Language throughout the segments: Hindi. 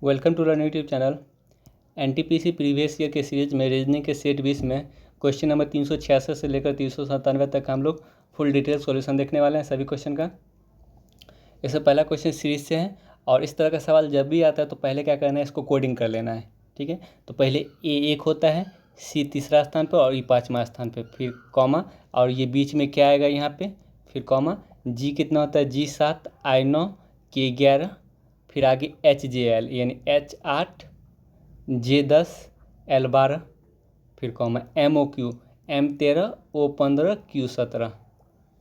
Welcome to learn YouTube channel. NTPC previous year के सीरीज में रीजनिंग के सेट 20 में क्वेश्चन नंबर 366 से लेकर 397 तक हम लोग फुल डिटेल सॉल्यूशन देखने वाले हैं सभी क्वेश्चन का। इससे पहला क्वेश्चन सीरीज से है और इस तरह का सवाल जब भी आता है तो पहले क्या करना है, इसको कोडिंग कर लेना है। ठीक है, तो पहले ए एक होता है, सी तीसरा स्थान पर और ई पाँचवा स्थान पर, फिर कॉमा और ये बीच में क्या आएगा यहाँ पे, फिर कॉमा। जी कितना होता है, जी 7, आई 9, के 11, फिर आगे एच जे एल यानी एच 8, जे 10, एल 12, फिर comma M O Q, M 13, O 15, Q 17।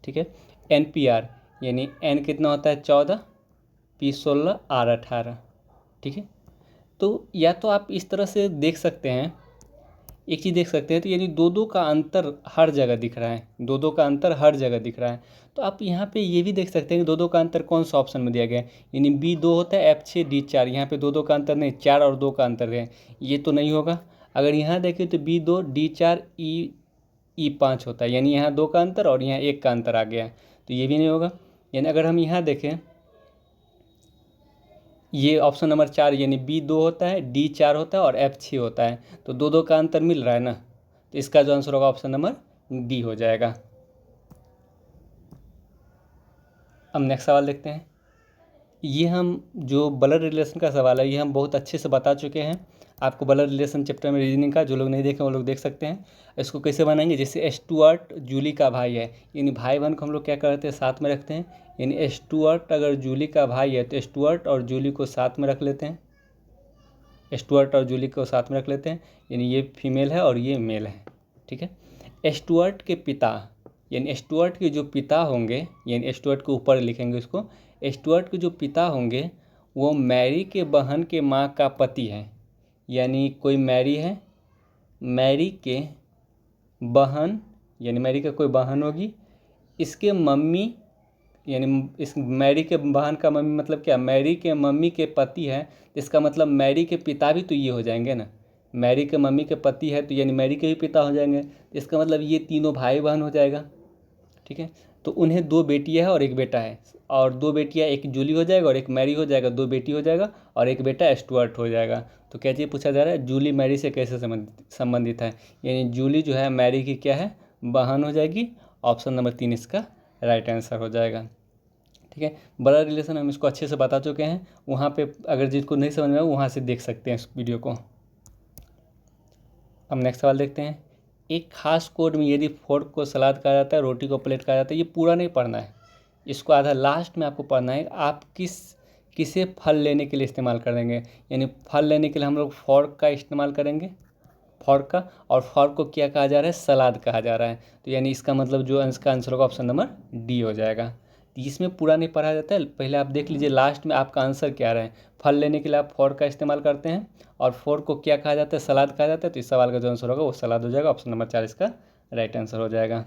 ठीक है, एन पी आर यानी एन कितना होता है 14, पी 16, आर 18। ठीक है, तो या तो आप इस तरह से देख सकते हैं, एक चीज़ देख सकते हैं, तो यानी दो दो का अंतर हर जगह दिख रहा है, दो दो का अंतर हर जगह दिख रहा है। तो आप यहाँ पे ये भी देख सकते हैं कि दो दो का अंतर कौन सा ऑप्शन में दिया गया है, यानी बी 2 होता है, एफ 6, डी 4। यहाँ पे दो दो का अंतर नहीं, 4 और 2 का अंतर है, ये तो नहीं होगा। अगर यहाँ देखें तो बी 2, डी 4, ई 5 होता है, यानी यहाँ 2 का अंतर और यहाँ 1 का अंतर आ गया है, तो ये भी नहीं होगा। यानी अगर हम यहाँ देखें, ये ऑप्शन नंबर 4 यानी बी 2 होता है, डी 4 होता है और एफ 6 होता है, तो दो दो का अंतर मिल रहा है ना, तो इसका जो आंसर होगा ऑप्शन नंबर डी हो जाएगा। अब नेक्स्ट सवाल देखते हैं। ये हम जो ब्लड रिलेशन का सवाल है ये हम बहुत अच्छे से बता चुके हैं आपको, ब्लड रिलेशन चैप्टर में रीजनिंग का, जो लोग नहीं देखे वो लोग देख सकते हैं। इसको कैसे बनाएंगे, जैसे स्टुअर्ट जूली का भाई है, यानी भाई बहन को हम लोग क्या करते हैं, साथ में रखते हैं। यानी स्टुअर्ट अगर जूली का भाई है तो स्टुअर्ट और जूली को साथ में रख लेते हैं, स्टुअर्ट और जूली को साथ में रख लेते हैं, यानी ये फीमेल है और ये मेल है। ठीक है, स्टुअर्ट के पिता यानी स्टुअर्ट के जो पिता होंगे, यानी स्टुअर्ट के ऊपर लिखेंगे इसको, स्टुअर्ट के जो पिता होंगे वो मैरी के बहन के माँ का पति है, यानी कोई मैरी है, मैरी के बहन यानी मैरी का कोई बहन होगी, इसके मम्मी यानी इस मैरी के बहन का मम्मी मतलब क्या, मैरी के मम्मी के पति है, इसका मतलब मैरी के पिता भी तो ये हो जाएंगे ना, मैरी के मम्मी के पति है तो यानी मैरी के भी पिता हो जाएंगे, इसका मतलब ये तीनों भाई बहन हो जाएगा। ठीक है, तो उन्हें 2 बेटियां है और 1 बेटा है, और 2 बेटियां, एक जूली हो जाएगा और एक मैरी हो जाएगा, 2 बेटी हो जाएगा और 1 बेटा स्टुअर्ट हो जाएगा। तो क्या चीज़ पूछा जा रहा है, जूली मैरी से कैसे संबंधित है, यानी जूली जो है मैरी की क्या है, बहन हो जाएगी। ऑप्शन नंबर 3 इसका राइट आंसर हो जाएगा। ठीक है, बड़ा रिलेशन हम इसको अच्छे से बता चुके हैं, वहाँ पे अगर जिसको नहीं समझ में आए वहाँ से देख सकते हैं इस वीडियो को। अब नेक्स्ट सवाल देखते हैं। एक खास कोड में यदि फोर्क को सलाद कहा जाता है, रोटी को प्लेट कहा जाता है, ये पूरा नहीं पढ़ना है, इसको आधा लास्ट में आपको पढ़ना है। आप किसे फल लेने के लिए इस्तेमाल करेंगे, यानी फल लेने के लिए हम लोग फोर्क का इस्तेमाल करेंगे, फोर्क का, और फोर्क को क्या कहा जा रहा है, सलाद कहा जा रहा है, तो यानी इसका मतलब जो इसका आंसर होगा ऑप्शन नंबर डी हो जाएगा। तो इसमें पूरा नहीं पढ़ा जाता है, पहले आप देख लीजिए लास्ट में आपका आंसर क्या रहा है। फल लेने के लिए आप फोर्क का इस्तेमाल करते हैं और फोर्क को क्या कहा जाता है, सलाद कहा जाता है, तो इस सवाल का जो आंसर होगा वो सलाद हो जाएगा, ऑप्शन नंबर 4 इसका राइट आंसर हो जाएगा।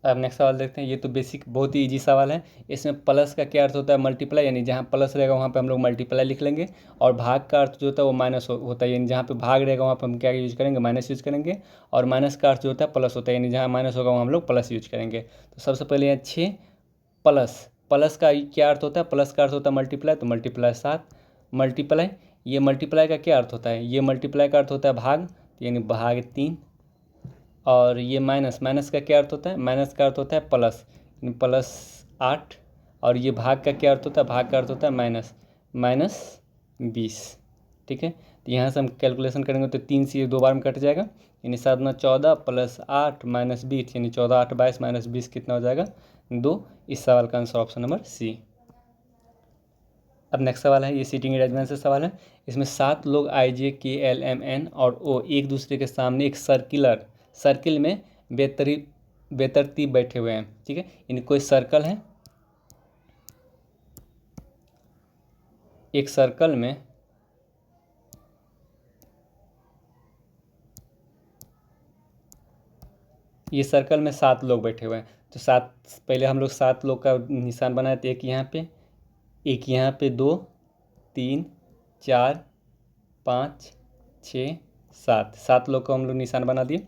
अब नेक्स्ट सवाल देखते हैं। ये तो बेसिक बहुत ही इजी सवाल है। इसमें प्लस का क्या अर्थ होता है, मल्टीप्लाई, यानी जहाँ प्लस रहेगा वहाँ पे हम लोग मल्टीप्लाई लिख लेंगे, और भाग का अर्थ जो होता है वो माइनस होता है, यानी जहाँ पे भाग रहेगा वहाँ पे हम क्या यूज करेंगे, माइनस यूज करेंगे, और माइनस का अर्थ जो होता है प्लस होता है, यानी जहाँ माइनस होगा वहाँ हम लोग प्लस यूज करेंगे। तो सबसे पहले यहाँ 6 प्लस, प्लस का क्या अर्थ होता है, प्लस का अर्थ होता है मल्टीप्लाई, तो मल्टीप्लाई 7 मल्टीप्लाई। ये मल्टीप्लाई का क्या अर्थ होता है, ये मल्टीप्लाई का अर्थ होता है भाग, यानी भाग 3। और ये माइनस, माइनस का क्या अर्थ होता है, माइनस का अर्थ होता है प्लस, यानी प्लस 8। और ये भाग का क्या अर्थ होता है, भाग का अर्थ होता है माइनस, माइनस 20। ठीक है, तो यहाँ से हम कैलकुलेशन करेंगे तो 3 से ये 2 बार में कट जाएगा, यानी 7 9 14 प्लस 8 माइनस 20, यानी 14 8 22 माइनस 20 कितना हो जाएगा, 2। इस सवाल का आंसर ऑप्शन नंबर सी। अब नेक्स्ट सवाल है, ये सीटिंग अरेंजमेंट से सवाल है। इसमें 7 लोग आई जे के एल एम एन और ओ एक दूसरे के सामने एक सर्किल में बेतरतीब बैठे हुए हैं। ठीक है, यानी कोई सर्कल है, एक सर्कल में ये सर्कल में 7 लोग बैठे हुए हैं, तो 7 पहले हम लोग 7 लोग का निशान बनाए थे, एक यहाँ पे, एक यहाँ पे, 2 3 4 5 6 7, 7 लोग को हम लोग निशान बना दिए।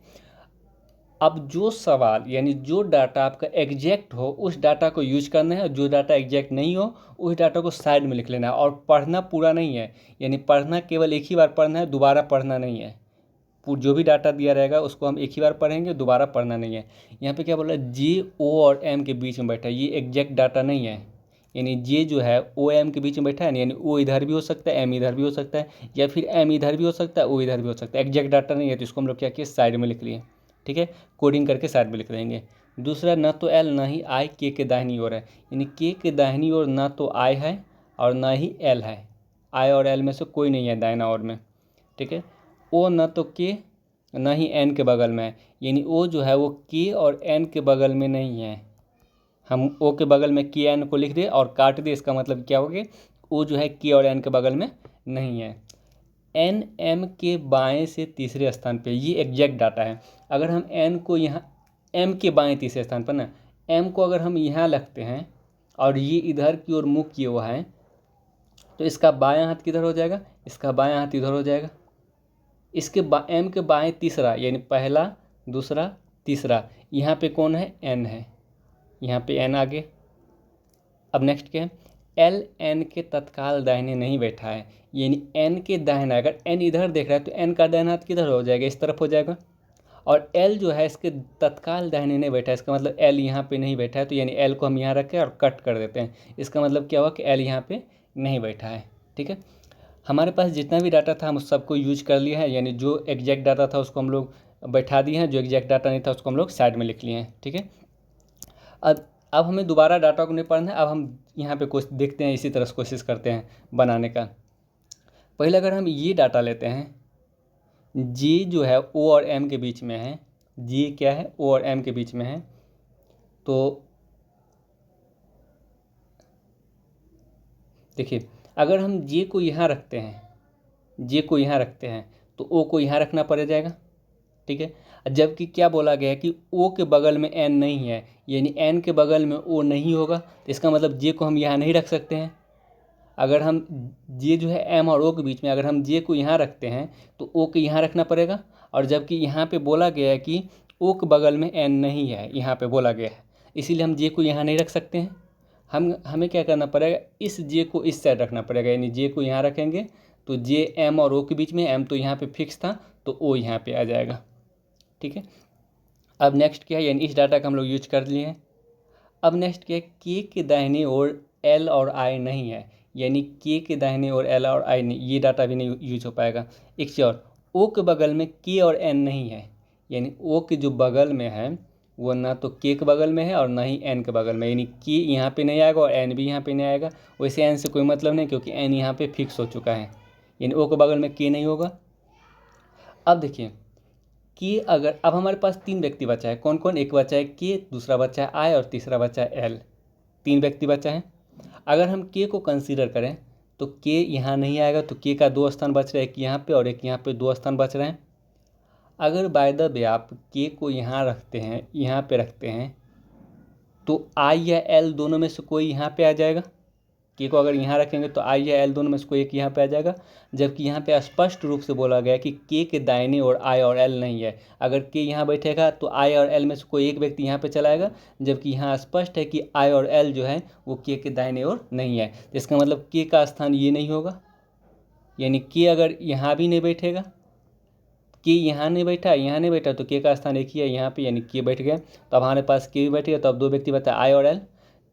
अब जो सवाल यानी जो डाटा आपका एग्जैक्ट हो उस डाटा को यूज करना है, और जो डाटा एग्जैक्ट नहीं हो उस डाटा को साइड में लिख लेना है। और पढ़ना पूरा नहीं है, यानी पढ़ना केवल एक ही बार पढ़ना है, दोबारा पढ़ना नहीं है। जो भी डाटा दिया रहेगा उसको हम एक ही बार पढ़ेंगे, दोबारा पढ़ना नहीं है। यहाँ पे क्या बोला, जे ओ और एम के बीच में बैठा है, ये एग्जैक्ट डाटा नहीं है। यानी जे जो है ओ एम के बीच में बैठा है, यानी ओ इधर भी हो सकता है, एम इधर भी हो सकता है, या फिर एम इधर भी हो सकता है, ओ इधर भी हो सकता है। एग्जैक्ट डाटा नहीं है, तो इसको हम लोग क्या किए, साइड में लिख लिए। ठीक है, कोडिंग करके साइड में लिख देंगे। दूसरा, न तो एल ना ही आई के दाहिनी ओर है, यानी के दाहिनी ओर ना तो आई है और ना ही एल है। आई और एल में से कोई नहीं है दाहिना ओर में। ठीक है, ओ न तो के ना ही एन के बगल में है, यानी ओ जो है वो के और एन के बगल में नहीं है। हम ओ के बगल में के एन को लिख दे और काट दे, इसका मतलब क्या हो गया, ओ जो है के और एन के बगल में नहीं है। एन एम के बाएं से तीसरे स्थान पे, ये एग्जैक्ट डाटा है। अगर हम एन को यहाँ, एम के बाएं तीसरे स्थान पर ना, एम को अगर हम यहाँ रखते हैं और ये इधर की ओर मुँह किए हुआ है, तो इसका बायां हाथ किधर हो जाएगा, इसका बायां हाथ इधर हो जाएगा। इसके एम के बाएं तीसरा, यानी पहला दूसरा तीसरा, यहाँ पे कौन है, एन है, यहाँ पे एन आगे। अब नेक्स्ट क्या है, एल एन के तत्काल दाहिने नहीं बैठा है, यानी एन के दाहिना, अगर एन इधर देख रहा है तो एन का दाहिना हाथ किधर हो जाएगा, इस तरफ हो जाएगा। और एल जो है इसके तत्काल दाहिने नहीं बैठा है, इसका मतलब एल यहाँ पे नहीं बैठा है, तो यानी एल को हम यहाँ रखें और कट कर देते हैं। इसका मतलब क्या हुआ कि एल यहाँ पे नहीं बैठा है। ठीक है, हमारे पास जितना भी डाटा था हम उस सबको यूज कर लिया है, यानी जो एग्जैक्ट डाटा था उसको हम लोग बैठा दिए हैं, जो एग्जैक्ट डाटा नहीं था उसको हम लोग साइड में लिख लिए हैं। ठीक है, अब हमें दोबारा डाटा को नहीं पढ़ना है। अब हम यहाँ पे कुछ देखते हैं, इसी तरह से कोशिश करते हैं बनाने का। पहले अगर हम ये डाटा लेते हैं, जी जो है ओ और एम के बीच में है, जी क्या है, ओ और एम के बीच में है, तो देखिए अगर हम जे को यहाँ रखते हैं, जे को यहाँ रखते हैं तो ओ को यहाँ रखना पड़ जाएगा। ठीक है, जबकि क्या बोला गया है कि ओ के बगल में एन नहीं है, यानी एन के बगल में ओ नहीं होगा, तो इसका मतलब जे को हम यहाँ नहीं रख सकते हैं। अगर हम जे जो है एम और ओ के बीच में, अगर हम जे को यहाँ रखते हैं तो ओ को यहाँ रखना पड़ेगा, और जबकि यहाँ पे बोला गया है कि ओ के बगल में एन नहीं है, यहाँ पे बोला गया है, इसीलिए हम जे को यहाँ नहीं रख सकते हैं। हमें क्या करना पड़ेगा, इस जे को इस साइड रखना पड़ेगा, यानी जे को यहाँ रखेंगे तो जे एम और ओ के बीच में, एम तो यहाँ पे फिक्स था तो ओ यहाँ पे आ जाएगा। ठीक है, अब नेक्स्ट क्या है, यानी इस डाटा का हम लोग यूज कर लिए हैं। अब नेक्स्ट क्या है, के दाहिने ओर एल और आई नहीं है, यानी के दाहिने ओर एल और आई नहीं, ये डाटा भी नहीं यूज हो पाएगा। एक चीज़ और, ओ के बगल में के और एन नहीं है, यानी ओ के जो बगल में है वो ना तो के बगल में है और ना ही एन के बगल में, यानी के यहाँ पे नहीं आएगा और एन भी यहाँ पे नहीं आएगा। वैसे एन से कोई मतलब नहीं, क्योंकि एन यहाँ पे फिक्स हो चुका है, यानी ओ के बगल में के नहीं होगा। अब देखिए कि अगर अब हमारे पास 3 व्यक्ति बचा है, कौन कौन, एक बचा है के, दूसरा बचा है आई और तीसरा बचा है एल, 3 व्यक्ति बचा है। अगर हम के को कंसीडर करें तो के यहाँ नहीं आएगा, तो के का 2 स्थान बच रहा है, एक यहाँ पे और एक यहाँ पे 2 स्थान बच रहे हैं। अगर बाय द वे आप के को यहाँ रखते हैं, यहाँ पे रखते हैं, तो आई या एल दोनों में से कोई यहाँ पे आ जाएगा। के को अगर यहाँ रखेंगे तो आई या एल दोनों में से कोई एक यहाँ पे आ जाएगा, जबकि यहाँ पे स्पष्ट रूप से बोला गया है कि के दाहिने ओर आई और एल नहीं है। अगर के यहाँ बैठेगा तो आई और एल में से कोई एक व्यक्ति यहाँ पे चला आएगा, जबकि यहाँ स्पष्ट है कि आई और एल जो है वो के दाहिने ओर नहीं है। तो इसका मतलब के का स्थान ये नहीं होगा, यानी के अगर यहाँ भी नहीं बैठेगा, के यहाँ नहीं बैठा, यहाँ नहीं बैठा, तो के का स्थान एक ही है यहाँ पे, यानी के बैठ गया। तो अब हमारे पास के भी बैठ गया, तो अब 2 व्यक्ति बचा आई और एल,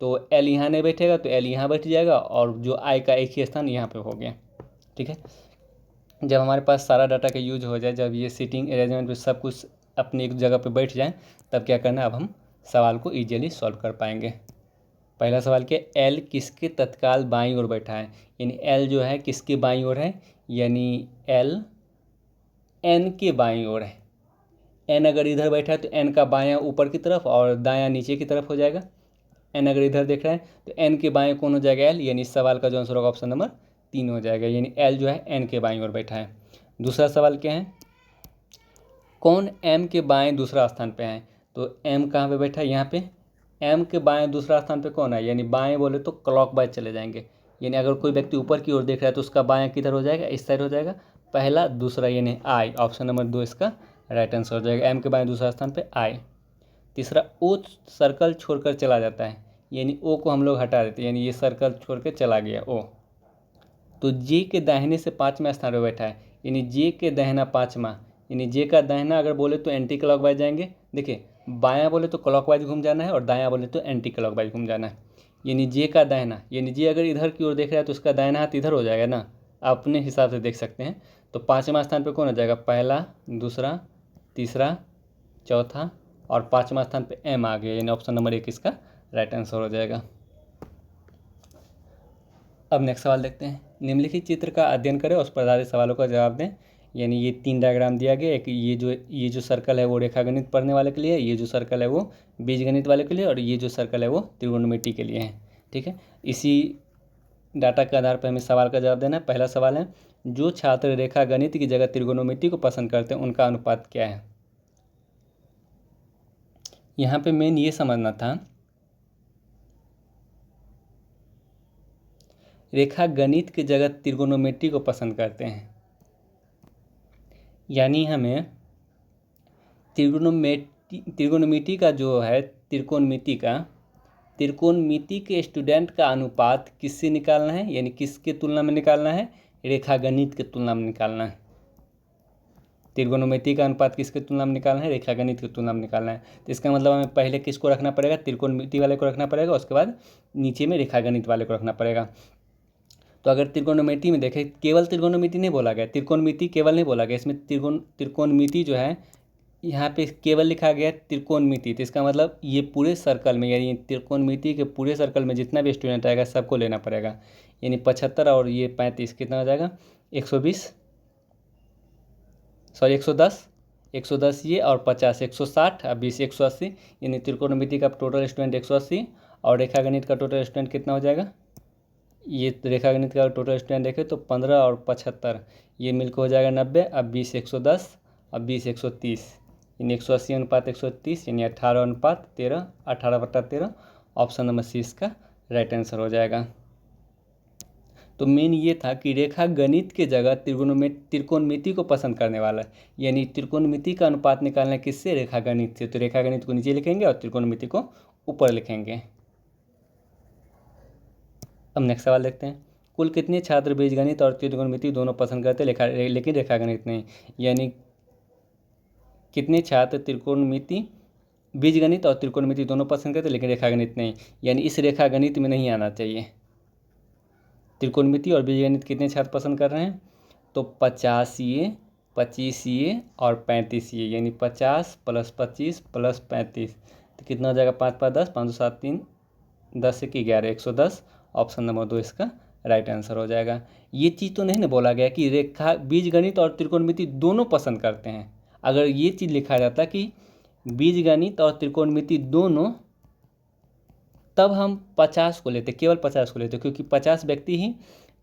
तो एल यहाँ नहीं बैठेगा तो एल यहाँ बैठ जाएगा, और जो आई का एक ही स्थान यहाँ पे हो गया। ठीक है, जब हमारे पास सारा डाटा का यूज हो जाए, जब ये सीटिंग अरेंजमेंट पे सब कुछ अपनी एक जगह पे बैठ जाए, तब क्या करना है, अब हम सवाल को ईजिली सॉल्व कर पाएंगे। पहला सवाल क्या, एल किसके तत्काल बाईं ओर बैठा है, यानी एल जो है किसके बाईं ओर है, यानी एल एन के बाईं ओर है। एन अगर इधर बैठा है तो एन का बायां ऊपर की तरफ और दायां नीचे की तरफ हो जाएगा। एन अगर इधर देख रहा है तो एन के बाएं कौन हो जाएगा, एल, यानी इस सवाल का जो आंसर होगा ऑप्शन नंबर 3 हो जाएगा, यानी एल जो है एन के बाईं ओर बैठा है। दूसरा सवाल क्या है, कौन एम के बाएं दूसरा स्थान पे है, तो एम कहाँ पे बैठा है, यहाँ पे। एम के बाएं दूसरा स्थान पे कौन है, यानी बाएं बोले तो क्लॉकवाइज चले जाएंगे, यानी अगर कोई व्यक्ति ऊपर की ओर देख रहा है तो उसका बायां किधर हो जाएगा, इस साइड हो जाएगा, पहला दूसरा, यानी आई, ऑप्शन नंबर 2 इसका राइट आंसर हो जाएगा। एम के बाएं दूसरा स्थान पे आई। तीसरा, ओ सर्कल छोड़कर चला जाता है, यानी ओ को हम लोग हटा देते हैं, यानी ये सर्कल छोड़ के चला गया ओ। तो जे के दाहिने से पाँचवें स्थान पर बैठा है, यानी जे के दाहिना पाँचवा, यानी जे का दाहिना अगर बोले तो एंटी क्लॉकवाइज जाएंगे। देखिए, बायां बोले तो क्लॉकवाइज घूम जाना है और दायां बोले तो एंटी क्लॉकवाइज घूम जाना है। यानी जे का दाहिना, यानी जे अगर इधर की ओर देख रहा है तो उसका दाहिना हाथ इधर हो जाएगा ना, आप अपने हिसाब से देख सकते हैं। तो पाँचवें स्थान पर कौन हो जाएगा? पहला, दूसरा, तीसरा, चौथा और पाँचवें स्थान पे एम आ गया, यानी ऑप्शन नंबर 1 इसका राइट आंसर हो जाएगा। अब नेक्स्ट सवाल देखते हैं। निम्नलिखित चित्र का अध्ययन करें और उस पर आधारित सवालों का जवाब दें। यानी ये 3 डायग्राम दिया गया, एक ये जो सर्कल है वो रेखागणित पढ़ने वाले के लिए है, ये जो सर्कल है वो बीजगणित वाले के लिए, और ये जो सर्कल है वो त्रिकोणमिति के लिए है। ठीक है, इसी डाटा के आधार पर हमें सवाल का जवाब देना है। पहला सवाल है, जो छात्र रेखागणित की जगह त्रिकोणमिति को पसंद करते हैं उनका अनुपात क्या है? यहाँ पे मेन ये समझना था, रेखा गणित की जगह त्रिकोणमिति को पसंद करते हैं, यानी हमें त्रिकोणमिति का जो है त्रिकोणमिति के स्टूडेंट का अनुपात किससे निकालना है, यानी किसके तुलना में निकालना है? रेखा गणित के तुलना में निकालना है। त्रिकोणमिति का अनुपात किसके तुलना में निकालना है? रेखा गणित की तुलना में निकालना है। तो इसका मतलब हमें पहले किसको रखना पड़ेगा? त्रिकोणमिति वाले को रखना पड़ेगा, उसके बाद नीचे में रेखा गणित वाले को रखना पड़ेगा। तो अगर त्रिकोणमिति में देखें, केवल त्रिकोणमिति नहीं बोला गया, त्रिकोणमिति केवल नहीं बोला गया, इसमें त्रिकोणमिति जो है यहाँ पे केवल लिखा गया त्रिकोणमिति। तो इसका मतलब ये पूरे सर्कल में, यानी त्रिकोणमिति के पूरे सर्कल में जितना भी स्टूडेंट आएगा सबको लेना पड़ेगा। यानी 75 और ये 35 कितना हो जाएगा? 110 ये और 50 160 और 20 180, यानी त्रिकोणमिति का टोटल स्टूडेंट 180 और रेखागणित का टोटल स्टूडेंट कितना हो जाएगा? ये रेखागणित का टोटल स्टूडेंट देखें तो 15 और 75 ये मिलकर हो जाएगा 90, अब 20 110 और 20 130, यानी 180 अनुपात 130, यानी 18 अनुपात 13, 18/13। ऑप्शन नंबर सी इसका राइट आंसर हो जाएगा। तो मेन ये था कि रेखा गणित के जगह त्रिकोणमिति को पसंद करने वाला है, यानी त्रिकोणमिति का अनुपात निकालना है किससे? रेखा गणित से। तो रेखा गणित को नीचे लिखेंगे और त्रिकोणमिति को ऊपर लिखेंगे। अब नेक्स्ट सवाल देखते हैं। कुल कितने छात्र बीजगणित और त्रिकोणमिति दोनों पसंद करते हैं लेकिन रेखागणित नहीं? यानी कितने छात्र बीजगणित और त्रिकोणमिति दोनों पसंद करते हैं लेकिन रेखागणित नहीं, यानी इस रेखागणित में नहीं आना चाहिए। त्रिकोणमिति और बीजगणित कितने छात्र पसंद कर रहे हैं? तो 50 ये, 25 ये और 35 ये, यानी 50 + 25 + 35, तो कितना हो जाएगा? 5 × 10 5 7 3 10 1 11 110। ऑप्शन नंबर 2 इसका राइट आंसर हो जाएगा। ये चीज़ तो नहीं ना बोला गया कि रेखा बीजगणित और त्रिकोणमिति दोनों पसंद करते हैं। अगर ये चीज़ लिखा जाता कि बीजगणित और त्रिकोणमिति दोनों, तब हम 50 को लेते, केवल 50 को लेते, क्योंकि 50 व्यक्ति ही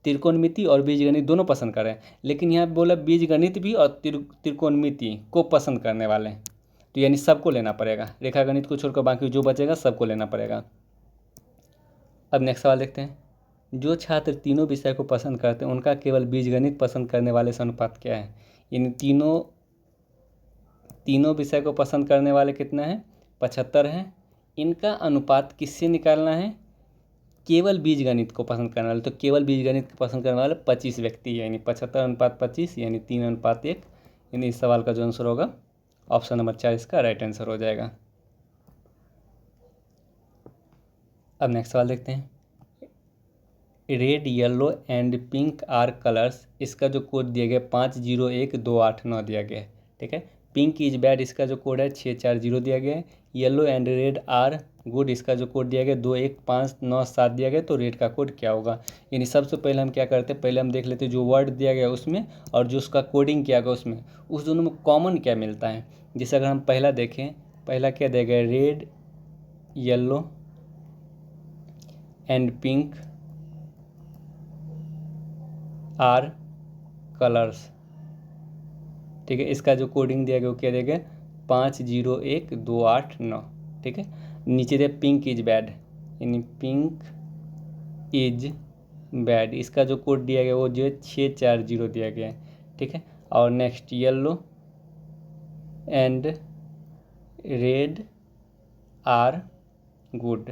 त्रिकोणमिति और बीजगणित दोनों पसंद कर रहे हैं। लेकिन यहाँ बोला बीजगणित भी और त्रिकोणमिति को पसंद करने वाले हैं, तो यानी सबको लेना पड़ेगा। रेखागणित को छोड़कर बाकी जो बचेगा सबको लेना पड़ेगा। अब नेक्स्ट सवाल देखते हैं। जो छात्र तीनों विषय को पसंद करते हैं उनका केवल बीजगणित पसंद करने वाले से अनुपात क्या है? यानी तीनों विषय को पसंद करने वाले कितना है? 75 हैं। इनका अनुपात किससे निकालना है? केवल बीजगणित को पसंद करने वाले, तो केवल बीजगणित को पसंद करने वाले 25 व्यक्ति, यानी 75 अनुपात 25, यानी 3:1। यानी इस सवाल का जो आंसर होगा ऑप्शन नंबर 4 इसका राइट आंसर हो जाएगा। अब नेक्स्ट सवाल देखते हैं। Red, yellow and pink are colours, इसका जो कोड दिया गया 501289 दिया गया है। ठीक है, पिंक इज बैड, इसका जो कोड है 640 दिया गया है। Yellow and red are good, इसका जो कोड दिया गया 21597 दिया गया। तो रेड का कोड क्या होगा? यानी सबसे पहले हम क्या करते हैं, पहले हम देख लेते हैं जो वर्ड दिया गया उसमें और जो उसका कोडिंग किया गया उसमें, उस दोनों में कॉमन क्या मिलता है। जैसे अगर हम पहला देखें, पहला क्या दिया गया? Red, yellow and pink are colours. ठीक है, इसका जो कोडिंग दिया गया वो क्या दिया गया? 501289। ठीक है, नीचे दिया पिंक इज बैड, यानी पिंक इज बैड, इसका जो कोड दिया गया वो जो है 640 दिया गया है। ठीक है, और next yellow and red are good.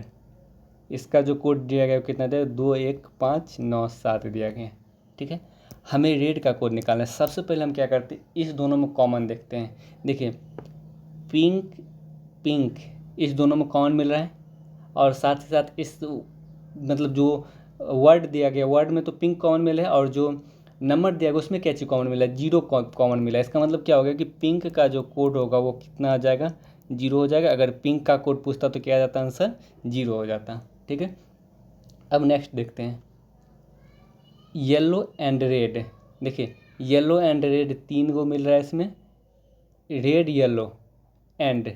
इसका जो कोड दिया गया है कितना दिया, 21597 दिया गया है। ठीक है, हमें रेड का कोड निकालना है। सबसे पहले हम क्या करते हैं, इस दोनों में कॉमन देखते हैं। देखिए पिंक पिंक इस दोनों में कॉमन मिल रहा है, और साथ ही साथ इस मतलब जो वर्ड दिया गया वर्ड में तो पिंक कॉमन मिला है, और जो नंबर दिया गया उसमें क्या चीज़ कॉमन मिला है, 0 कॉमन मिला है। इसका मतलब क्या होगा कि पिंक का जो कोड होगा वो कितना आ जाएगा, 0 हो जाएगा। अगर पिंक का कोड पूछता तो क्या आ जाता आंसर, 0 हो जाता। ठीक है, अब नेक्स्ट देखते हैं येलो एंड रेड। देखिए येलो एंड रेड 3 को मिल रहा है इसमें, रेड येलो एंड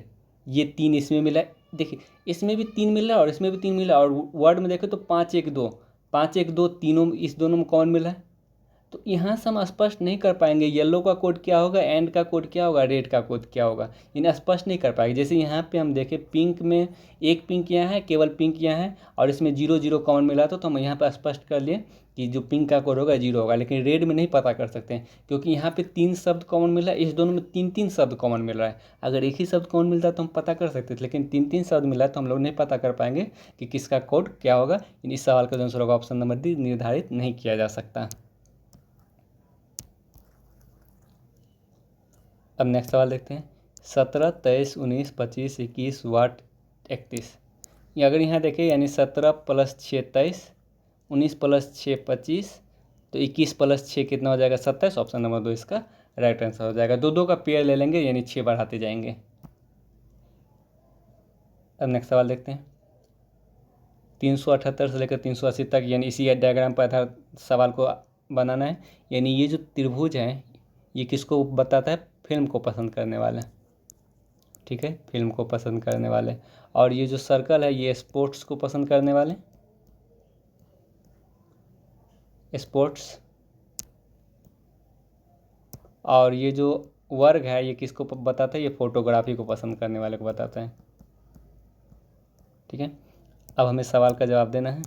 ये 3 इसमें मिला है। देखिए इसमें भी 3 मिल रहा है और इसमें भी 3 मिला है, और वर्ड में देखें तो 5 1 2 तीनों इस दोनों में कौन मिला है। तो यहाँ से हम स्पष्ट नहीं कर पाएंगे येलो का कोड क्या होगा, एंड का कोड क्या होगा, रेड का कोड क्या होगा, इन्हें स्पष्ट नहीं कर पाएंगे। जैसे यहाँ पे हम देखें पिंक में एक पिंक यहाँ है, केवल पिंक यहाँ है, और इसमें 0 0 कॉमन मिला तो हम यहाँ पर स्पष्ट कर लिए कि जो पिंक का कोड होगा 0 होगा। लेकिन रेड में नहीं पता कर सकते हैं क्योंकि यहाँ पे 3 शब्द कॉमन मिल रहा है, इस दोनों में 3 शब्द कॉमन मिल रहा है। अगर एक ही शब्द कॉमन मिलता तो हम पता कर सकते थे, लेकिन 3 शब्द मिला है तो हम लोग नहीं पता कर पाएंगे कि किसका कोड क्या होगा। इस सवाल का जो आंसर होगा ऑप्शन नंबर डी, निर्धारित नहीं किया जा सकता। अब नेक्स्ट सवाल देखते हैं 17 23 19 25 21 वाट 31। अगर यहाँ देखें यानी 17 + 6 23, 19 + 6 25, तो 21 + 6 कितना हो जाएगा 27। ऑप्शन नंबर 2 इसका राइट आंसर हो जाएगा। दो का पेयर ले लेंगे यानी 6 बढ़ाते जाएंगे। अब नेक्स्ट सवाल देखते हैं 378 से लेकर 380 तक, यानी इसी डायग्राम पर आधार सवाल को बनाना है। यानी ये जो त्रिभुज है ये किसको बताता है, फिल्म को पसंद करने वाले। ठीक है, फिल्म को पसंद करने वाले। और ये जो सर्कल है ये स्पोर्ट्स को पसंद करने वाले, स्पोर्ट्स। और ये जो वर्ग है ये किसको बताता है, ये फोटोग्राफी को पसंद करने वाले को बताता है। ठीक है, अब हमें सवाल का जवाब देना है।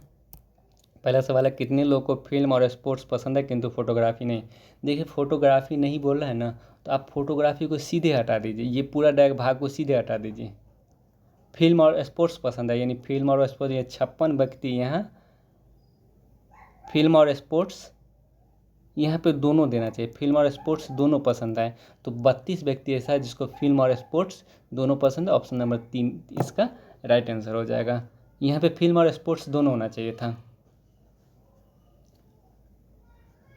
पहला सवाल है कितने लोगों को फिल्म और स्पोर्ट्स पसंद है किंतु फोटोग्राफी नहीं। देखिए फोटोग्राफी नहीं बोल रहा है ना, तो आप फोटोग्राफी को सीधे हटा दीजिए, ये पूरा भाग को सीधे हटा दीजिए। फिल्म और स्पोर्ट्स पसंद है, यानी फिल्म और स्पोर्ट्स, ये 56 व्यक्ति यहाँ फिल्म और स्पोर्ट्स यहाँ पे दोनों देना चाहिए, फिल्म और स्पोर्ट्स दोनों पसंद आए। तो 32 व्यक्ति ऐसा है जिसको फिल्म और स्पोर्ट्स दोनों पसंद है। ऑप्शन नंबर 3 इसका राइट आंसर हो जाएगा। यहाँ पे फिल्म और स्पोर्ट्स दोनों होना चाहिए था।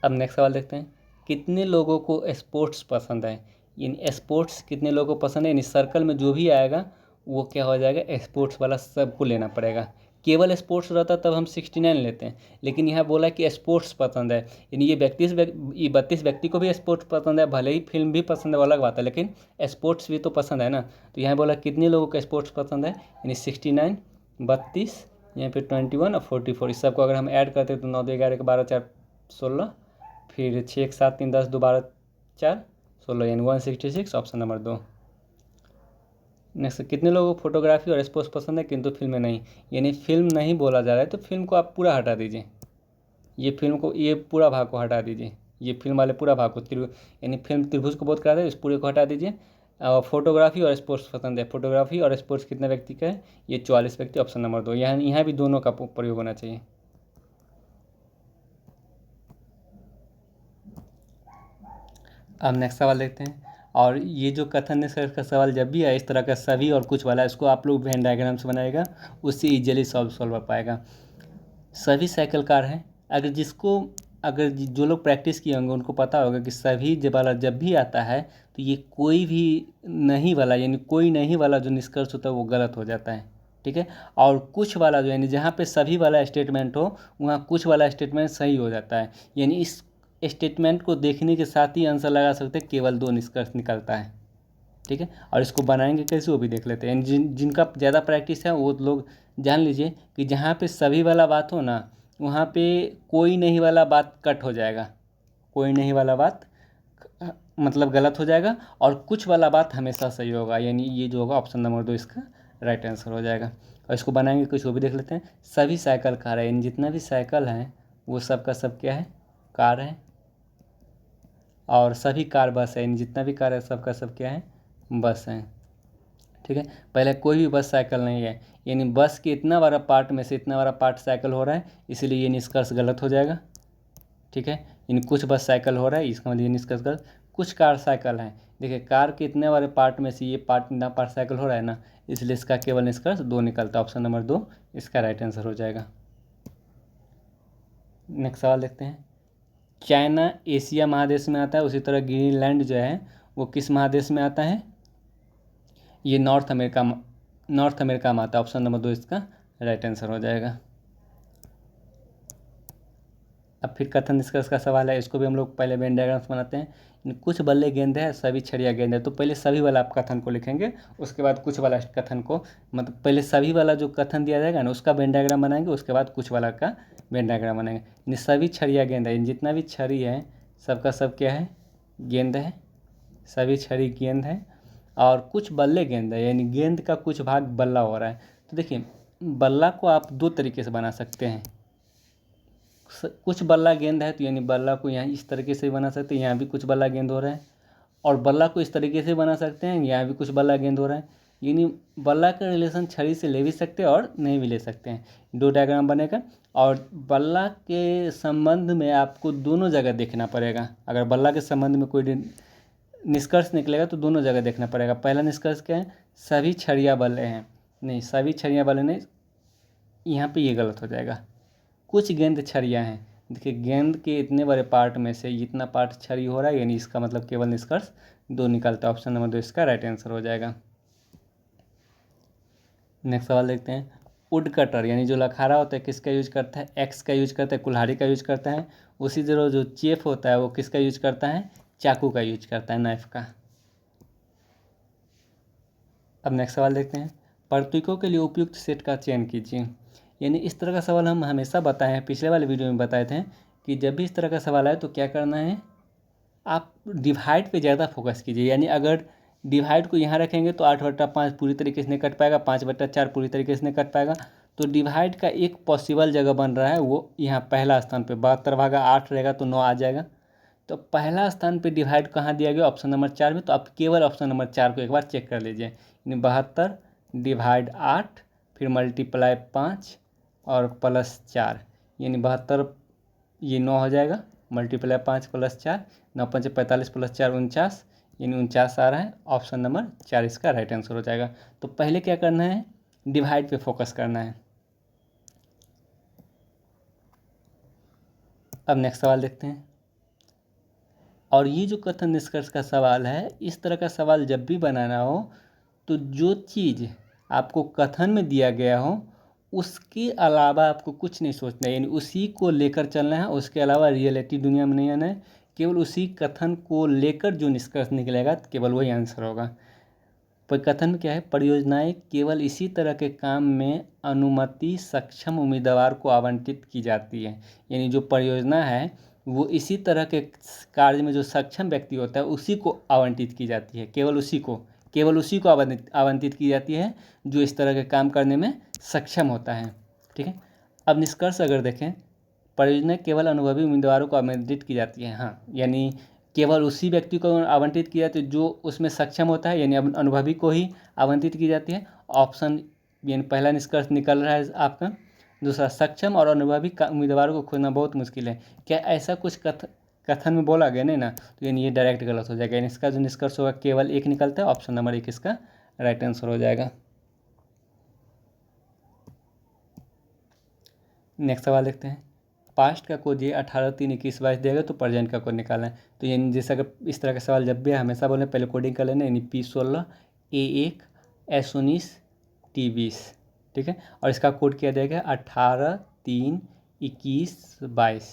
अब नेक्स्ट सवाल देखते हैं कितने लोगों को स्पोर्ट्स पसंद है। यानी स्पोर्ट्स कितने लोगों को पसंद है, यानी सर्कल में जो भी आएगा वो क्या हो जाएगा, स्पोर्ट्स वाला सबको लेना पड़ेगा। केवल स्पोर्ट्स रहता तब हम 69 लेते हैं, लेकिन यहाँ बोला कि स्पोर्ट्स पसंद है, यानी ये 32 व्यक्ति को भी स्पोर्ट्स पसंद है। भले ही फिल्म भी पसंद है वो अलग बात है, लेकिन स्पोर्ट्स भी तो पसंद है ना। तो यहाँ बोला कितने लोगों को स्पोर्ट्स पसंद है, यानी 69, 32, यहाँ पे 21 और 44। इस सबको अगर हम ऐड करते हैं तो 9 2 11 के 12 4 16, फिर 6 1 7 3 10 2 12 4 16, यानी 166। Option number 2। नेक्स्ट कितने लोगों को फोटोग्राफी और स्पोर्ट्स पसंद है किंतु फिल्में नहीं। यानी फिल्म नहीं बोला जा रहा है तो फिल्म को आप पूरा हटा दीजिए, ये फिल्म को ये पूरा भाग को हटा दीजिए, ये फिल्म वाले पूरा भाग को यानी फिल्म त्रिभुज को बोध कराते हैं, इस पूरे को हटा दीजिए। फोटोग्राफी और स्पोर्ट्स पसंद है, फोटोग्राफी और स्पोर्ट्स कितने व्यक्ति का है, ये 44 व्यक्ति। ऑप्शन नंबर 2, यहाँ भी दोनों का प्रयोग होना चाहिए। अब नेक्स्ट सवाल देखते हैं। और ये जो कथन निष्कर्ष का सवाल जब भी आए इस तरह का सभी और कुछ वाला, इसको आप लोग वेन डायग्राम से बनाएगा, उससे इजीली सॉल्व हो पाएगा। सभी साइकिल कार हैं, अगर जो लोग प्रैक्टिस किए होंगे उनको पता होगा कि सभी जब वाला जब भी आता है तो ये कोई भी नहीं वाला, यानी कोई नहीं वाला जो निष्कर्ष होता है वो गलत हो जाता है। ठीक है, और कुछ वाला जो यानी जहाँ पे सभी वाला स्टेटमेंट हो वहाँ कुछ वाला स्टेटमेंट सही हो जाता है। यानी इस स्टेटमेंट को देखने के साथ ही आंसर लगा सकते हैं, केवल 2 निष्कर्ष निकलता है। ठीक है, और इसको बनाएंगे कैसे वो भी देख लेते हैं। जिनका ज़्यादा प्रैक्टिस है वो लोग जान लीजिए कि जहाँ पे सभी वाला बात हो ना वहाँ पे कोई नहीं वाला बात कट हो जाएगा, कोई नहीं वाला बात मतलब गलत हो जाएगा, और कुछ वाला बात हमेशा सही होगा। यानी ये जो होगा ऑप्शन नंबर 2 इसका राइट आंसर हो जाएगा। और इसको बनाएंगे कुछ वो भी देख लेते हैं। सभी साइकिल कार है, यानी जितना भी साइकिल है वो सब का सब क्या है, कार है। और सभी कार बस है, यानी जितना भी कार है सबका सब क्या है, बस हैं। ठीक है, पहले कोई भी बस साइकिल नहीं है, यानी बस के इतना बड़ा पार्ट में से इतना बड़ा पार्ट साइकिल हो रहा है, इसलिए ये निष्कर्ष गलत हो जाएगा। ठीक है, यानी कुछ बस साइकिल हो रहा है, इसका मतलब ये निष्कर्ष गलत। कुछ कार साइकिल है, देखिए कार के इतने बड़े पार्ट में से ये पार्ट इतना पार्ट साइकिल हो रहा है ना, इसलिए इसका केवल निष्कर्ष 2 निकलता है। ऑप्शन नंबर 2 इसका राइट आंसर हो जाएगा। नेक्स्ट सवाल देखते हैं। चाइना एशिया महादेश में आता है, उसी तरह ग्रीनलैंड जो है वो किस महादेश में आता है? ये नॉर्थ अमेरिका में आता है। ऑप्शन नंबर 2 इसका राइट आंसर हो जाएगा। अब फिर कथन निष्कर्ष का सवाल है, इसको भी हम लोग पहले वेन डायग्राम्स बनाते हैं। कुछ बल्ले गेंद है, सभी छड़िया गेंद है। तो पहले सभी वाला आप कथन को लिखेंगे, उसके बाद कुछ वाला कथन को, मतलब पहले सभी वाला जो कथन दिया जाएगा ना उसका वेन डायग्राम बनाएंगे, उसके बाद कुछ वाला का वेन डायग्राम बनाएंगे। यानी सभी छड़िया गेंद है, जितना भी छड़ी है सबका सब क्या है? गेंद है। सभी छड़ी गेंद है और कुछ बल्ले गेंद है, यानी गेंद का कुछ भाग बल्ला हो रहा है। तो देखिए बल्ला को आप 2 तरीके से बना सकते हैं। कुछ बल्ला गेंद है तो यानी बल्ला को यहाँ इस तरीके से बना सकते हैं, यहाँ भी कुछ बल्ला गेंद हो रहा है, और बल्ला को इस तरीके से बना सकते हैं, यहाँ भी कुछ बल्ला गेंद हो रहा है। यानी बल्ला का रिलेशन छड़ी से ले भी सकते हैं और नहीं भी ले सकते हैं। 2 डायग्राम बनेगा और बल्ला के संबंध में आपको दोनों जगह देखना पड़ेगा। अगर बल्ला के संबंध में कोई निष्कर्ष निकलेगा तो दोनों जगह देखना पड़ेगा। पहला निष्कर्ष क्या है? सभी छड़िया बल्ले हैं। नहीं, सभी छड़िया बल्ले नहीं, यहाँ पे ये गलत हो जाएगा। कुछ गेंद छड़ियाँ हैं। देखिए गेंद के इतने बड़े पार्ट में से इतना पार्ट छड़ी हो रहा है, यानी इसका मतलब केवल निष्कर्ष 2 निकलता है। ऑप्शन नंबर 2 इसका राइट आंसर हो जाएगा। नेक्स्ट सवाल देखते हैं। वुड कटर यानी जो लखारा होता है किसका यूज करता है? एक्स का यूज करता है, कुल्हाड़ी का यूज करता है। उसी तरह जो चेफ होता है वो किसका यूज करता है? चाकू का यूज करता है, नाइफ का। अब नेक्स्ट सवाल देखते हैं। प्रतीकों के लिए उपयुक्त सेट का चयन कीजिए। यानी इस तरह का सवाल हम हमेशा बताए हैं, पिछले वाले वीडियो में बताए थे कि जब भी इस तरह का सवाल आए तो क्या करना है, आप डिवाइड पे ज़्यादा फोकस कीजिए। यानी अगर डिवाइड को यहाँ रखेंगे तो 8/5 पूरी तरीके से नहीं कट पाएगा, 5/4 पूरी तरीके से नहीं कट पाएगा। तो डिवाइड का एक पॉसिबल जगह बन रहा है, वो यहाँ पहला स्थान पे 72/8 रहेगा तो 9 आ जाएगा। तो पहला स्थान पे डिवाइड कहाँ दिया गया? ऑप्शन नंबर 4 में। तो आप केवल ऑप्शन नंबर 4 को एक बार चेक कर लीजिए। यानी 72 डिवाइड 8 फिर मल्टीप्लाई 5 और प्लस 4, यानी 72 ये 9 हो जाएगा, मल्टीप्लाई 5 प्लस 4, 9 5 45 प्लस 4 49, यानी 49 आ रहा है। ऑप्शन नंबर 4 इसका राइट आंसर हो जाएगा। तो पहले क्या करना है? डिवाइड पे फोकस करना है। अब नेक्स्ट सवाल देखते हैं। और ये जो कथन निष्कर्ष का सवाल है, इस तरह का सवाल जब भी बनाना हो तो जो चीज़ आपको कथन में दिया गया हो उसके अलावा आपको कुछ नहीं सोचना है, यानी उसी को लेकर चलना है, उसके अलावा रियलिटी दुनिया में नहीं आना है। केवल उसी कथन को लेकर जो निष्कर्ष निकलेगा केवल वही आंसर होगा। पर कथन में क्या है? परियोजनाएं केवल इसी तरह के काम में अनुमति सक्षम उम्मीदवार को आवंटित की जाती है। यानी जो परियोजना है वो इसी तरह के कार्य में जो सक्षम व्यक्ति होता है उसी को आवंटित की जाती है, केवल उसी को आवंटित की जाती है जो इस तरह के काम करने में सक्षम होता है। ठीक है, अब निष्कर्ष अगर देखें, परियोजना केवल अनुभवी उम्मीदवारों को आवंटित की जाती है। हाँ, यानी केवल उसी व्यक्ति को आवंटित किया जाती है जो उसमें सक्षम होता है, यानी अनुभवी को ही आवंटित की जाती है। ऑप्शन यानी पहला निष्कर्ष निकल रहा है आपका। दूसरा, सक्षम और अनुभवी उम्मीदवारों को खोजना बहुत मुश्किल है। क्या ऐसा कुछ कथन में बोला गया? नहीं ना, तो यानी ये डायरेक्ट गलत हो जाएगा। यानी इसका जो निष्कर्ष होगा केवल 1 निकलता है। ऑप्शन नंबर 1 इसका राइट आंसर हो जाएगा। नेक्स्ट सवाल देखते हैं। पास्ट का कोड ये 18 3 21 22 देगा तो प्रेजेंट का कोड निकालना है। तो यानी जैसे अगर इस तरह का सवाल जब भी हमेशा बोलें पहले कोडिंग कर लेना, यानी P16 A1 S19 T20। ठीक है, और इसका कोड किया जाएगा 18 3 21 22।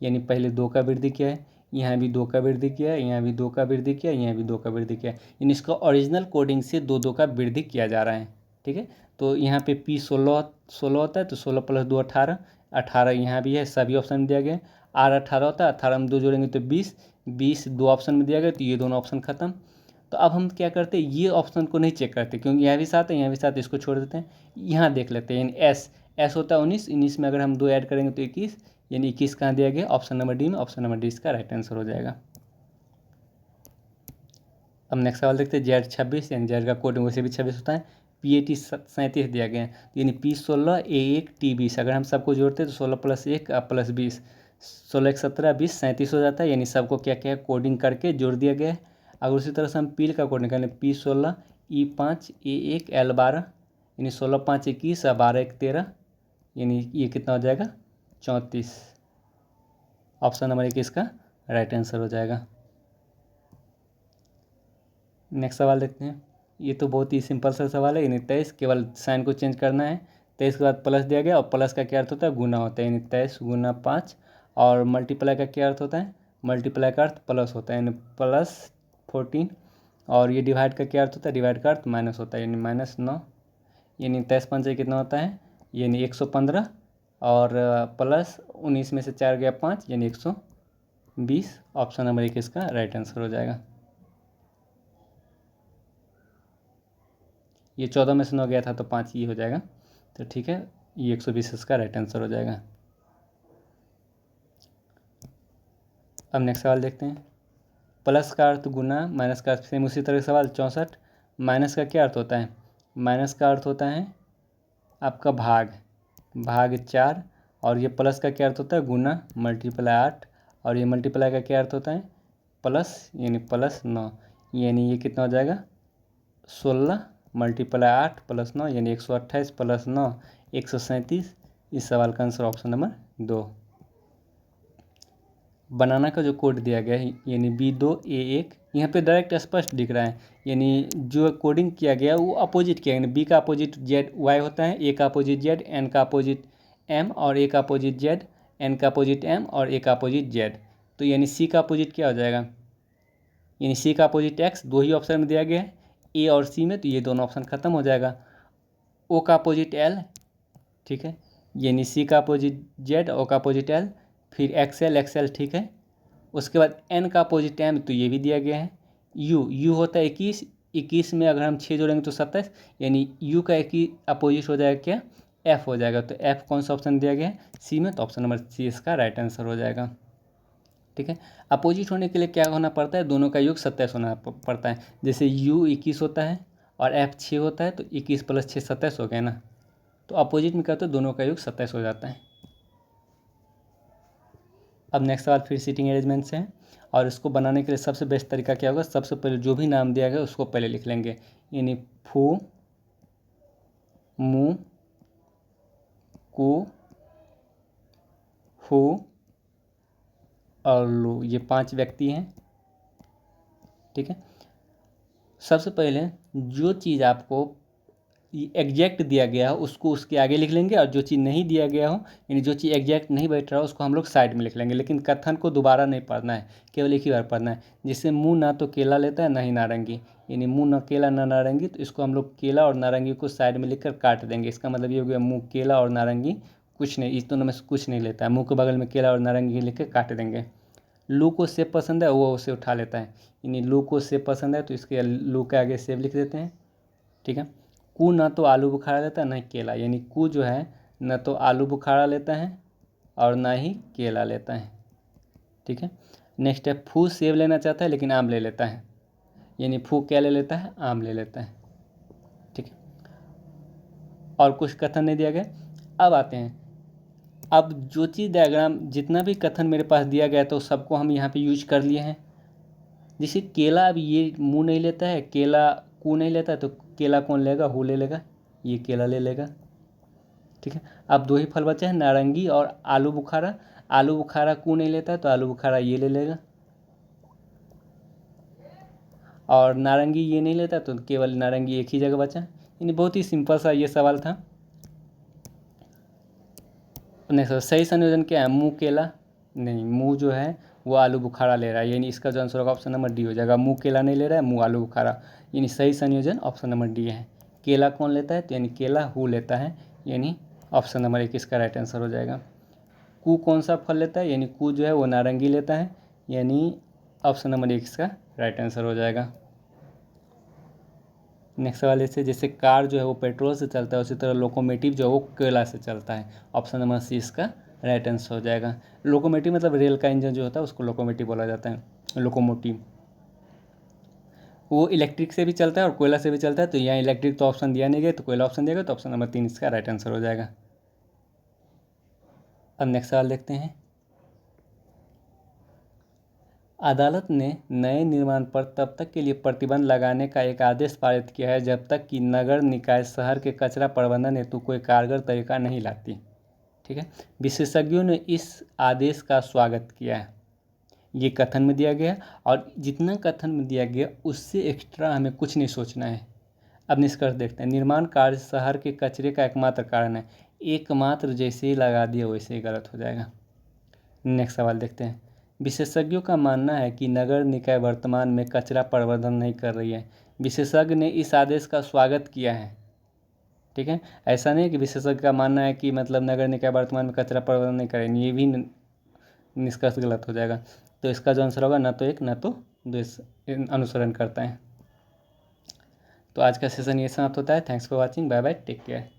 यानी पहले 2 का वृद्धि किया है, यहाँ भी 2 का वृद्धि किया है, यहाँ भी 2 का वृद्धि किया, यहाँ भी 2 का वृद्धि किया। यानी इसका ओरिजिनल कोडिंग से 2 का वृद्धि किया जा रहा है। ठीक है, तो यहाँ पे P16 होता है तो 16 + 2 18, 18 यहाँ भी है, सभी ऑप्शन में दिया गया है। R18 होता है, 18 में 2 जोड़ेंगे तो 20, 20 2 ऑप्शन में दिया गया, तो ये दोनों ऑप्शन खत्म। तो अब हम क्या करते हैं, ये ऑप्शन को नहीं चेक करते क्योंकि यहाँ भी 7 है, यहाँ भी 7, इसको छोड़ देते हैं। यहाँ देख लेते हैं, यानी S होता है 19, 19 में अगर हम 2 ऐड करेंगे तो 21, यानी 21 कहाँ दिया गया? ऑप्शन नंबर डी में। ऑप्शन नंबर डी इसका राइट आंसर हो जाएगा। अब नेक्स्ट सवाल देखते हैं। Z26 यानी Z का कोड वैसे भी 26 होता है। PAT 37 दिया गया है, यानी P16 A1 T20। अगर हम सबको जोड़ते हैं तो 16 + 1 + 20, 16 × 17 20, 37 हो जाता है। यानी सबको क्या क्या कोडिंग करके जोड़ दिया गया है। अगर उसी तरह से हम पील का कोड निकालें, P16 E5 A1 L12, यानी 16 × 5 = 21 और 12 × 1 = 13, यानी ये कितना हो जाएगा 34। ऑप्शन नंबर 1 इसका राइट आंसर हो जाएगा। नेक्स्ट सवाल देखते हैं। ये तो बहुत ही सिंपल सा सवाल है, यानी 23, केवल साइन को चेंज करना है। 23 के बाद प्लस दिया गया और प्लस का क्या अर्थ होता है, गुना होता है, यानी 23 × 5। और मल्टीप्लाई का क्या अर्थ होता है, मल्टीप्लाई का अर्थ प्लस होता है, यानी +14। और ये डिवाइड का क्या अर्थ होता है, डिवाइड का अर्थ माइनस होता है, यानी -9। यानी 23 × 5 कितना होता है, यानी 115। और प्लस 19 में से 4 गया 5, यानी 120। ऑप्शन नंबर 1 इसका राइट आंसर हो जाएगा। ये 14 में से 9 गया था तो 5 ये हो जाएगा, तो ठीक है, ये 120 इसका राइट आंसर हो जाएगा। अब नेक्स्ट सवाल देखते हैं। प्लस का अर्थ गुना, माइनस का अर्थ सेम उसी तरह का सवाल 64। माइनस का क्या अर्थ होता है, माइनस का अर्थ होता है आपका भाग 4। और ये प्लस का क्या अर्थ होता है, गुना मल्टीप्लाई 8। और ये मल्टीप्लाई का क्या अर्थ होता है, प्लस, यानी +9। यानी ये कितना हो जाएगा 16 × 8 + 9, यानी 128 + 9 137। इस सवाल का आंसर ऑप्शन नंबर 2। बनाना का जो कोड दिया गया है, यानी B2A1, यहाँ पे डायरेक्ट स्पष्ट दिख रहा है, यानी जो कोडिंग किया गया वो अपोजिट किया, यानी B का अपोजिट Y होता है, A का अपोजिट Z, N का अपोजिट M, और A का अपोजिट Z, N का अपोजिट M, और A का अपोजिट Z। तो यानी C का अपोजिट क्या हो जाएगा, यानी C का अपोजिट X। 2 ही ऑप्शन में दिया गया है, A और C में, तो ये दोनों ऑप्शन खत्म हो जाएगा। O का अपोजिट L, ठीक है, यानी C का अपोजिट Z, O का अपोजिट L, फिर XL ठीक है। उसके बाद N का अपोजिट M, तो ये भी दिया गया है। U होता है 21, 21 में अगर हम 6 जोड़ेंगे तो 27, यानी U का एक ही अपोजिट हो जाएगा क्या, F हो जाएगा। तो F कौन सा ऑप्शन दिया गया है, C में, तो ऑप्शन नंबर C इसका राइट आंसर हो जाएगा। ठीक है, अपोजिट होने के लिए क्या होना पड़ता है, दोनों का योग 27 होना पड़ता है। जैसे U 21 होता है और F 6 होता है, तो 21 + 6 27 हो गया ना। तो अपोजिट में क्या होता है, दोनों का योग 27 हो जाता है। अब नेक्स्ट सवाल फिर सीटिंग अरेंजमेंट से है, और इसको बनाने के लिए सबसे बेस्ट तरीका क्या होगा, सबसे पहले जो भी नाम दिया गया उसको पहले लिख लेंगे, यानी फू, मू, कू, हु और लू, ये 5 व्यक्ति हैं। ठीक है, सबसे पहले जो चीज़ आपको एग्जैक्ट दिया गया हो उसको उसके आगे लिख लेंगे, और जो चीज़ नहीं दिया गया हो, यानी जो चीज़ एग्जैक्ट नहीं बैठ रहा हो, उसको हम लोग साइड में लिख लेंगे। लेकिन कथन को दोबारा नहीं पढ़ना है, केवल एक ही बार पढ़ना है। जैसे मुँह ना तो केला लेता है ना ही नारंगी, यानी मुँह ना केला ना नारंगी, तो इसको हम लोग केला और नारंगी को साइड में लिखकर काट देंगे। इसका मतलब ये हो गया मुँह केला और नारंगी कुछ नहीं, इस दोनों में से कुछ नहीं लेता है। मुँह के बगल में केला और नारंगी लिख के काट देंगे। लू को सेब पसंद है, वो उसे उठा लेता है, यानी लू को सेब पसंद है, तो इसके लू के आगे सेब लिख देते हैं। ठीक है, कू ना तो आलू बुखारा लेता है ना ही केला, यानी कू जो है ना तो आलू बुखारा लेता है और ना ही केला लेता है। ठीक है, नेक्स्ट है फू सेब लेना चाहता है लेकिन आम ले लेता है, यानी फू क्या ले लेता है, आम ले लेता है। ठीक है, और कुछ कथन नहीं दिया गया। अब आते हैं, अब जो चीज़ डायग्राम जितना भी कथन मेरे पास दिया गया तो सबको हम यहाँ पे यूज कर लिए हैं। जैसे केला, अब ये मुँह नहीं लेता है, केला कू नहीं लेता है, तो केला कौन लेगा, हु ले लेगा, ये केला ले लेगा। ठीक है, अब 2 ही फल बचे हैं, नारंगी और आलू बुखारा। आलू बुखारा कू नहीं लेता है, तो आलू बुखारा ये ले लेगा, और नारंगी ये नहीं लेता, तो केवल नारंगी एक ही जगह बचा। यानी बहुत ही सिंपल सा ये सवाल था। नेक्स्ट, सही संयोजन क्या है, मुँह केला नहीं, मुँह जो है वो आलू बुखारा ले रहा है, यानी इसका जो आंसर होगा ऑप्शन नंबर डी हो जाएगा। मुँह केला नहीं ले रहा है, मुँह आलू बुखारा, यानी सही संयोजन ऑप्शन नंबर डी है। केला कौन लेता है, तो यानी केला हु लेता है, यानी ऑप्शन नंबर 1 इसका राइट आंसर हो जाएगा। कू कौन सा फल लेता है, यानी कू जो है वो नारंगी लेता है, यानी ऑप्शन नंबर 1 इसका राइट आंसर हो जाएगा। नेक्स्ट सवाल ऐसे, जैसे कार जो है वो पेट्रोल से चलता है, उसी तरह लोकोमोटिव जो है वो कोयला से चलता है। ऑप्शन नंबर सी इसका राइट आंसर हो जाएगा। लोकोमोटिव मतलब रेल का इंजन जो होता है उसको लोकोमोटिव बोला जाता है, लोकोमोटिव। वो इलेक्ट्रिक से भी चलता है और कोयला से भी चलता है, तो यहाँ इलेक्ट्रिक तो ऑप्शन दिया नहीं गया, तो कोयला ऑप्शन दिया गया, तो ऑप्शन नंबर 3 इसका राइट आंसर हो जाएगा। अब नेक्स्ट सवाल देखते हैं। अदालत ने नए निर्माण पर तब तक के लिए प्रतिबंध लगाने का एक आदेश पारित किया है जब तक कि नगर निकाय शहर के कचरा प्रबंधन हेतु कोई कारगर तरीका नहीं लाती। ठीक है, विशेषज्ञों ने इस आदेश का स्वागत किया है। ये कथन में दिया गया, और जितना कथन में दिया गया उससे एक्स्ट्रा हमें कुछ नहीं सोचना है। अब निष्कर्ष देखते हैं। निर्माण कार्य शहर के कचरे का एकमात्र कारण है। एकमात्र जैसे ही लगा दिया वैसे ही गलत हो जाएगा। नेक्स्ट सवाल देखते हैं। विशेषज्ञों का मानना है कि नगर निकाय वर्तमान में कचरा प्रबंधन नहीं कर रही है। विशेषज्ञ ने इस आदेश का स्वागत किया है। ठीक है, ऐसा नहीं कि विशेषज्ञ का मानना है कि मतलब नगर निकाय वर्तमान में कचरा प्रबंधन नहीं करेंगे, ये भी निष्कर्ष गलत हो जाएगा। तो इसका जो आंसर होगा ना तो 1 ना तो 2 अनुसरण करता है। तो आज का सेशन ये समाप्त होता है। Thanks for watching, bye bye, take care.